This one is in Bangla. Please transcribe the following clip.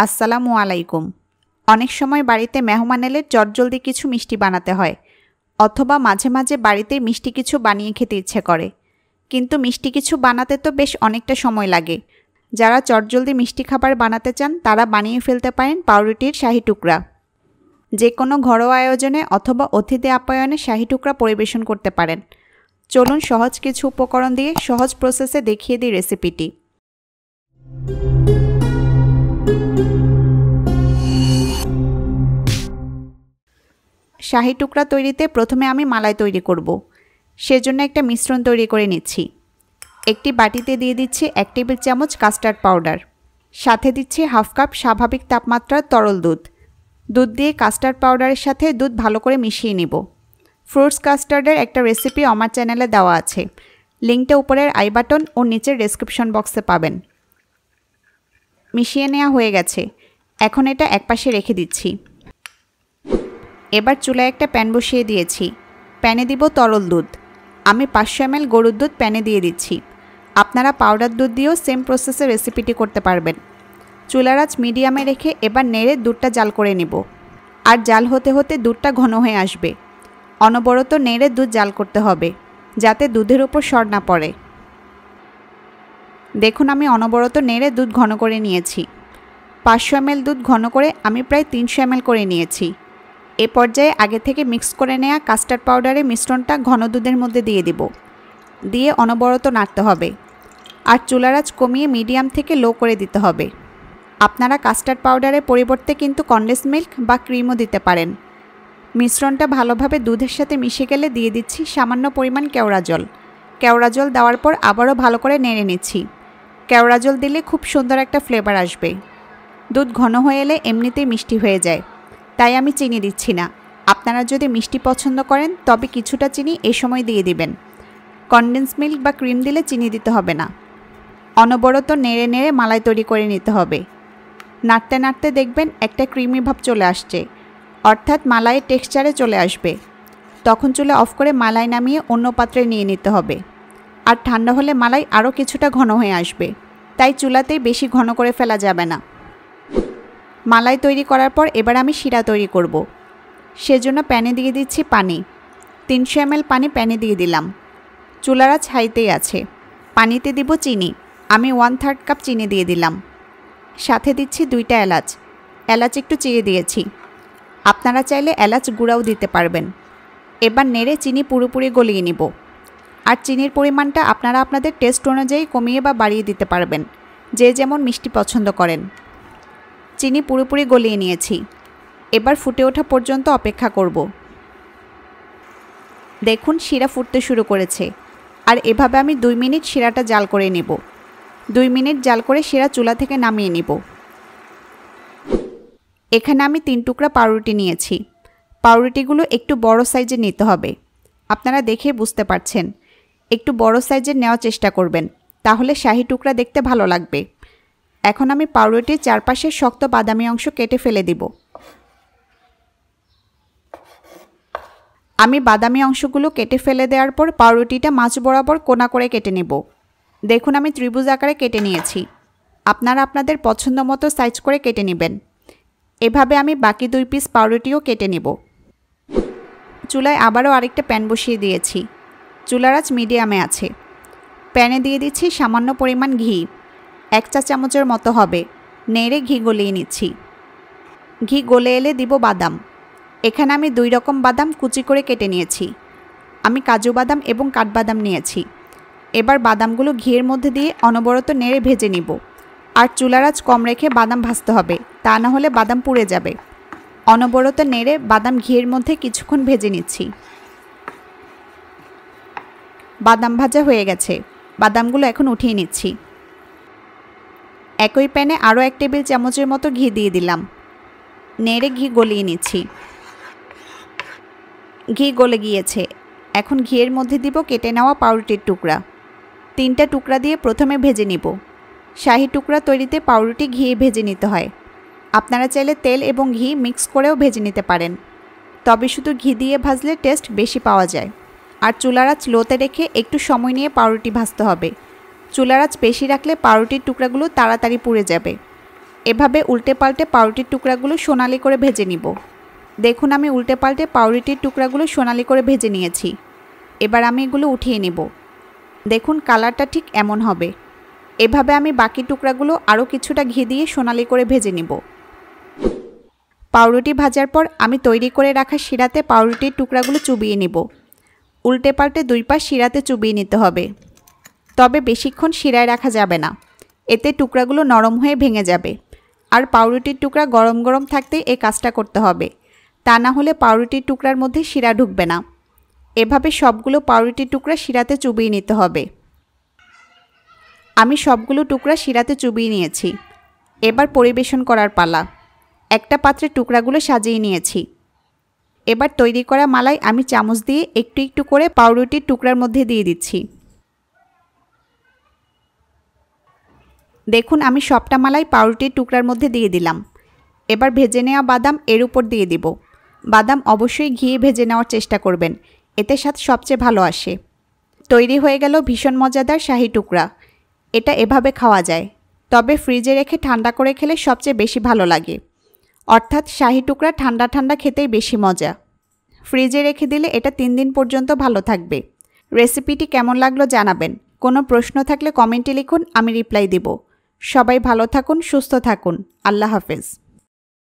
আসসালামু আলাইকুম। অনেক সময় বাড়িতে মেহমান এলে চটজলদি কিছু মিষ্টি বানাতে হয়, অথবা মাঝে মাঝে বাড়িতে মিষ্টি কিছু বানিয়ে খেতে ইচ্ছে করে। কিন্তু মিষ্টি কিছু বানাতে তো বেশ অনেকটা সময় লাগে। যারা চটজলদি মিষ্টি খাবার বানাতে চান তারা বানিয়ে ফেলতে পারেন পাউরুটির শাহি টুকরা। যে কোনো ঘরোয়া আয়োজনে অথবা অতিথি আপ্যায়নে শাহি টুকরা পরিবেশন করতে পারেন। চলুন সহজ কিছু উপকরণ দিয়ে সহজ প্রসেসে দেখিয়ে দিই রেসিপিটি। শাহি টুকরা তৈরিতে প্রথমে আমি মালাই তৈরি করব। সেজন্য একটা মিশ্রণ তৈরি করে নিচ্ছি। একটি বাটিতে দিয়ে দিচ্ছি 1 টেবিল চামচ কাস্টার্ড পাউডার, সাথে দিচ্ছি হাফ কাপ স্বাভাবিক তাপমাত্রার তরল দুধ। দুধ দিয়ে কাস্টার্ড পাউডারের সাথে দুধ ভালো করে মিশিয়ে নিব। ফ্রুটস কাস্টার্ডের একটা রেসিপি আমার চ্যানেলে দেওয়া আছে, লিঙ্কটা উপরের আই বাটন ও নিচের ডেসক্রিপশন বক্সে পাবেন। মিশিয়ে নেওয়া হয়ে গেছে, এখন এটা একপাশে রেখে দিচ্ছি। এবার চুলায় একটা প্যান বসিয়ে দিয়েছি। প্যানে দিব তরল দুধ। আমি 500 ml গরুর দুধ প্যানে দিয়ে দিচ্ছি। আপনারা পাউডার দুধ দিয়েও সেম প্রসেসে রেসিপিটি করতে পারবেন। চুলার আঁচ মিডিয়ামে রেখে এবার নেড়ে দুধটা জাল করে নেব। আর জাল হতে হতে দুধটা ঘন হয়ে আসবে। অনবরত নেড়ে দুধ জাল করতে হবে, যাতে দুধের উপর সর না পড়ে। দেখুন আমি অনবরত নেড়ে দুধ ঘন করে নিয়েছি। 500 ml দুধ ঘন করে আমি প্রায় 300 ml করে নিয়েছি। এ পর্যায়ে আগে থেকে মিক্স করে নেওয়া কাস্টার্ড পাউডারের মিশ্রণটা ঘন দুধের মধ্যে দিয়ে দিব। দিয়ে অনবরত নাড়তে হবে। আর চুলার আঁচ কমিয়ে মিডিয়াম থেকে লো করে দিতে হবে। আপনারা কাস্টার্ড পাউডারের পরিবর্তে কিন্তু কনডেন্স মিল্ক বা ক্রিমও দিতে পারেন। মিশ্রণটা ভালোভাবে দুধের সাথে মিশে গেলে দিয়ে দিচ্ছি সামান্য পরিমাণ কেওড়া জল। কেওড়া জল দেওয়ার পর আবারও ভালো করে নেড়ে নিচ্ছি। কেওড়া জল দিলে খুব সুন্দর একটা ফ্লেভার আসবে। দুধ ঘন হয়ে এলে এমনিতেই মিষ্টি হয়ে যায়, তাই আমি চিনি দিচ্ছি না। আপনারা যদি মিষ্টি পছন্দ করেন তবে কিছুটা চিনি এই সময় দিয়ে দিবেন। কনডেন্স মিল্ক বা ক্রিম দিলে চিনি দিতে হবে না। অনবরত নেড়ে নেড়ে মালাই তৈরি করে নিতে হবে। নাড়তে নাড়তে দেখবেন একটা ক্রিমি ভাব চলে আসছে, অর্থাৎ মালাইয়ের টেক্সচারে চলে আসবে। তখন চুলা অফ করে মালাই নামিয়ে অন্য পাত্রে নিয়ে নিতে হবে। আর ঠান্ডা হলে মালাই আরও কিছুটা ঘন হয়ে আসবে, তাই চুলাতেই বেশি ঘন করে ফেলা যাবে না। মালাই তৈরি করার পর এবার আমি শিরা তৈরি করব। সেজন্য প্যানে দিয়ে দিচ্ছি পানি। 300 ml পানি প্যানে দিয়ে দিলাম। চুলার আঁচ হাইতেই আছে। পানিতে দিব চিনি। আমি 1/3 কাপ চিনি দিয়ে দিলাম। সাথে দিচ্ছি 2টা এলাচ। এলাচ একটু চিড়ে দিয়েছি। আপনারা চাইলে এলাচ গুঁড়াও দিতে পারবেন। এবার নেড়ে চিনি পুরোপুরি গলিয়ে নিব। আর চিনির পরিমাণটা আপনারা আপনাদের টেস্ট অনুযায়ী কমিয়ে বা বাড়িয়ে দিতে পারবেন, যে যেমন মিষ্টি পছন্দ করেন। চিনি পুরোপুরি গলিয়ে নিয়েছি। এবার ফুটে ওঠা পর্যন্ত অপেক্ষা করব। দেখুন শিরা ফুটতে শুরু করেছে। আর এভাবে আমি 2 মিনিট শিরাটা জাল করে নেব। 2 মিনিট জাল করে শিরা চুলা থেকে নামিয়ে নেব। এখানে আমি 3 টুকরা পাউরুটি নিয়েছি। পাউরুটিগুলো একটু বড় সাইজের নিতে হবে। আপনারা দেখে বুঝতে পারছেন। একটু বড় সাইজের নেওয়ার চেষ্টা করবেন, তাহলে শাহি টুকরা দেখতে ভালো লাগবে। এখন আমি পাউরুটির চারপাশে শক্ত বাদামি অংশ কেটে ফেলে দিব। আমি বাদামি অংশগুলো কেটে ফেলে দেওয়ার পর পাউরুটিটা মাঝ বরাবর কোনা করে কেটে নেব। দেখুন আমি ত্রিভুজ আকারে কেটে নিয়েছি। আপনারা আপনাদের পছন্দ মতো সাইজ করে কেটে নেবেন। এভাবে আমি বাকি 2 পিস পাউরুটিও কেটে নেব। চুলায় আবারও আরেকটা প্যান বসিয়ে দিয়েছি। চুলার আঁচ মিডিয়ামে আছে। প্যানে দিয়ে দিচ্ছি সামান্য পরিমাণ ঘি, 1 চা চামচের মতো হবে। নেড়ে ঘি গলিয়ে নিচ্ছি। ঘি গলে এলে দিব বাদাম। এখানে আমি 2 রকম বাদাম কুচি করে কেটে নিয়েছি। আমি কাজু বাদাম এবং কাঠবাদাম নিয়েছি। এবার বাদামগুলো ঘিয়ের মধ্যে দিয়ে অনবরত নেড়ে ভেজে নিব। আর চুলার আঁচ কম রেখে বাদাম ভাজতে হবে, তা না হলে বাদাম পুড়ে যাবে। অনবরত নেড়ে বাদাম ঘিয়ের মধ্যে কিছুক্ষণ ভেজে নিচ্ছি। বাদাম ভাজা হয়ে গেছে। বাদামগুলো এখন উঠিয়ে নিচ্ছি। একই প্যানে আরও 1 টেবিল চামচের মতো ঘি দিয়ে দিলাম। নেড়ে ঘি গলিয়ে নিচ্ছি। ঘি গলে গিয়েছে। এখন ঘিয়ের মধ্যে দিব কেটে নেওয়া পাউরুটির টুকরা। 3টা টুকরা দিয়ে প্রথমে ভেজে নিব। শাহি টুকরা তৈরিতে পাউরুটি ঘিয়ে ভেজে নিতে হয়। আপনারা চাইলে তেল এবং ঘি মিক্স করেও ভেজে নিতে পারেন, তবে শুধু ঘি দিয়ে ভাজলে টেস্ট বেশি পাওয়া যায়। আর চুলার আঁচ লোতে রেখে একটু সময় নিয়ে পাউরুটি ভাজতে হবে। চুলার আঁচ বেশি রাখলে পাউরুটির টুকরাগুলো তাড়াতাড়ি পুড়ে যাবে। এভাবে উল্টে পাল্টে পাউরুটির টুকরাগুলো সোনালি করে ভেজে নিব। দেখুন আমি উল্টে পাল্টে পাউরুটির টুকরাগুলো সোনালি করে ভেজে নিয়েছি। এবার আমি এগুলো উঠিয়ে নেব। দেখুন কালারটা ঠিক এমন হবে। এভাবে আমি বাকি টুকরাগুলো আরও কিছুটা ঘি দিয়ে সোনালি করে ভেজে নিব। পাউরুটি ভাজার পর আমি তৈরি করে রাখা শিরাতে পাউরুটির টুকরাগুলো চুবিয়ে নিব। উল্টে পাল্টে 2 পাশ শিরাতে চুবিয়ে নিতে হবে। তবে বেশিক্ষণ শিরায় রাখা যাবে না, এতে টুকরাগুলো নরম হয়ে ভেঙে যাবে। আর পাউরুটির টুকরা গরম গরম থাকতেই এই কাজটা করতে হবে, তা না হলে পাউরুটির টুকরার মধ্যে শিরা ঢুকবে না। এভাবে সবগুলো পাউরুটির টুকরা শিরাতে চুবিয়ে নিতে হবে। আমি সবগুলো টুকরা শিরাতে চুবিয়ে নিয়েছি। এবার পরিবেশন করার পালা। একটা পাত্রে টুকরাগুলো সাজিয়ে নিয়েছি। এবার তৈরি করা মালাই আমি চামচ দিয়ে একটু একটু করে পাউরুটির টুকরার মধ্যে দিয়ে দিচ্ছি। দেখুন আমি সবটা মালাই পাউরুটির টুকরার মধ্যে দিয়ে দিলাম। এবার ভেজে নেওয়া বাদাম এর উপর দিয়ে দিব। বাদাম অবশ্যই ঘিয়ে ভেজে নেওয়ার চেষ্টা করবেন, এতে স্বাদ সবচেয়ে ভালো আসে। তৈরি হয়ে গেল ভীষণ মজাদার শাহি টুকরা। এটা এভাবে খাওয়া যায়, তবে ফ্রিজে রেখে ঠান্ডা করে খেলে সবচেয়ে বেশি ভালো লাগে। অর্থাৎ শাহি টুকরা ঠান্ডা ঠান্ডা খেতেই বেশি মজা। ফ্রিজে রেখে দিলে এটা 3 দিন পর্যন্ত ভালো থাকবে। রেসিপিটি কেমন লাগলো জানাবেন। কোনো প্রশ্ন থাকলে কমেন্টে লিখুন, আমি রিপ্লাই দেব। সবাই ভালো থাকুন, সুস্থ থাকুন। আল্লাহ হাফেজ।